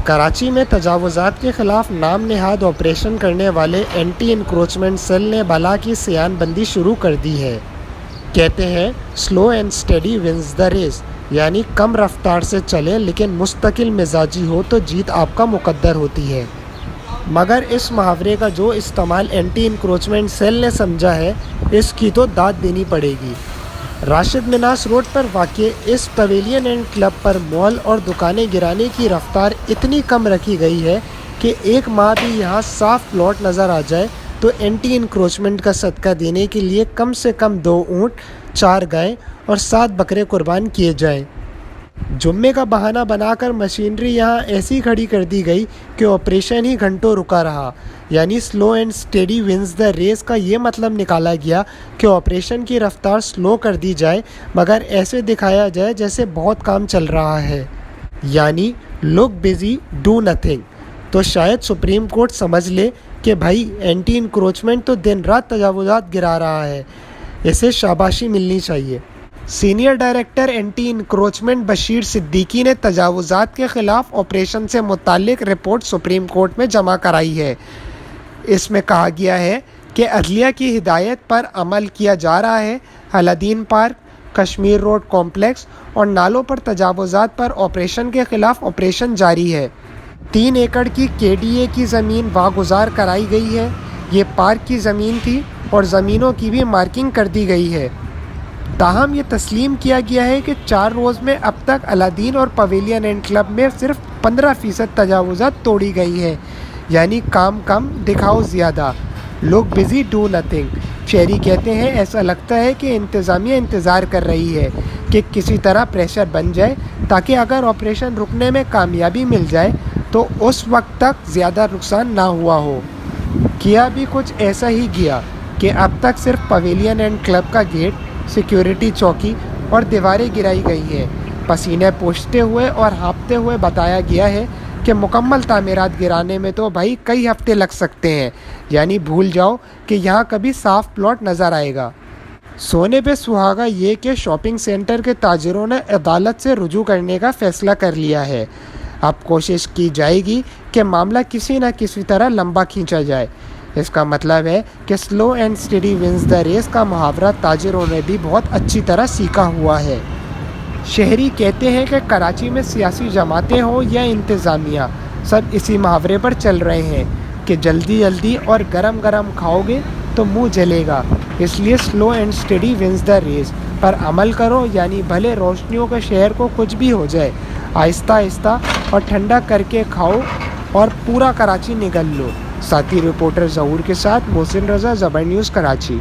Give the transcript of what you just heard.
کراچی میں تجاوزات کے خلاف نام نہاد آپریشن کرنے والے اینٹی انکروچمنٹ سیل نے بلا کی سیان بندی شروع کر دی ہے۔ کہتے ہیں slow and steady wins the race, یعنی کم رفتار سے چلے لیکن مستقل مزاجی ہو تو جیت آپ کا مقدر ہوتی ہے۔ مگر اس محاورے کا جو استعمال اینٹی انکروچمنٹ سیل نے سمجھا ہے، اس کی تو داد دینی پڑے گی۔ راشد مناس روڈ پر واقع اس پویلین اینڈ کلب پر مال اور دکانیں گرانے کی رفتار اتنی کم رکھی گئی ہے کہ ایک ماہ بھی یہاں صاف پلاٹ نظر آ جائے تو اینٹی انکروچمنٹ کا صدقہ دینے کے لیے کم سے کم 2 اونٹ، 4 گائیں اور 7 بکرے قربان کیے جائیں۔ جمعے کا بہانہ بنا کر مشینری یہاں ایسی کھڑی کر دی گئی کہ آپریشن ہی گھنٹوں رکا رہا، یعنی slow and steady wins the race کا یہ مطلب نکالا گیا کہ آپریشن کی رفتار سلو کر دی جائے مگر ایسے دکھایا جائے جیسے بہت کام چل رہا ہے، یعنی لک بزی ڈو نتھنگ۔ تو شاید سپریم کورٹ سمجھ لے کہ بھائی اینٹی انکروچمنٹ تو دن رات تجاوزات گرا رہا ہے، اسے شاباشی ملنی چاہیے۔ Senior director anti encroachment Bashir Siddiqui نے تجاوزات کے خلاف آپریشن سے متعلق رپورٹ سپریم کورٹ میں جمع کرائی ہے۔ اس میں کہا گیا ہے کہ عدلیہ کی ہدایت پر عمل کیا جا رہا ہے۔ الدین پارک، کشمیر روڈ کمپلیکس اور نالوں پر تجاوزات پر آپریشن کے خلاف آپریشن جاری ہے۔ 3 ایکڑ کی KDA کی زمین واگزار کرائی گئی ہے۔ یہ پارک کی زمین تھی اور زمینوں کی بھی مارکنگ کر دی گئی ہے۔ تاہم یہ تسلیم کیا گیا ہے کہ 4 روز میں اب تک الدین اور پویلین اینڈ کلب میں صرف 15% تجاوزات توڑی گئی ہیں، یعنی کام کم دکھاؤ زیادہ، لوگ بزی ڈو نتھنگ۔ شہری کہتے ہیں ایسا لگتا ہے کہ انتظامیہ انتظار کر رہی ہے کہ کسی طرح پریشر بن جائے تاکہ اگر آپریشن رکنے میں کامیابی مل جائے تو اس وقت تک زیادہ نقصان نہ ہوا ہو۔ کیا بھی کچھ ایسا ہی گیا کہ اب تک صرف پویلین اینڈ کلب کا گیٹ، سیکیورٹی چوکی اور دیواریں گرائی گئی ہیں۔ پسینے پوچھتے ہوئے اور ہانپتے ہوئے بتایا گیا ہے کہ مکمل تعمیرات گرانے میں تو بھائی کئی ہفتے لگ سکتے ہیں، یعنی بھول جاؤ کہ یہاں کبھی صاف پلاٹ نظر آئے گا۔ سونے پہ سہاگا یہ کہ شاپنگ سینٹر کے تاجروں نے عدالت سے رجوع کرنے کا فیصلہ کر لیا ہے۔ اب کوشش کی جائے گی کہ معاملہ کسی نہ کسی طرح لمبا کھینچا جائے۔ اس کا مطلب ہے کہ slow and steady wins the race کا محاورہ تاجروں نے بھی بہت اچھی طرح سیکھا ہوا ہے۔ شہری کہتے ہیں کہ کراچی میں سیاسی جماعتیں ہوں یا انتظامیہ، سب اسی محاورے پر چل رہے ہیں کہ جلدی جلدی اور گرم گرم کھاؤ گے تو منہ جلے گا، اس لیے slow and steady wins the race پر عمل کرو، یعنی بھلے روشنیوں کے شہر کو کچھ بھی ہو جائے، آہستہ آہستہ اور ٹھنڈا کر کے کھاؤ اور پورا کراچی نگل لو۔ ساتھی رپورٹر ظہور کے ساتھ محسن رضا، زبر نیوز، کراچی۔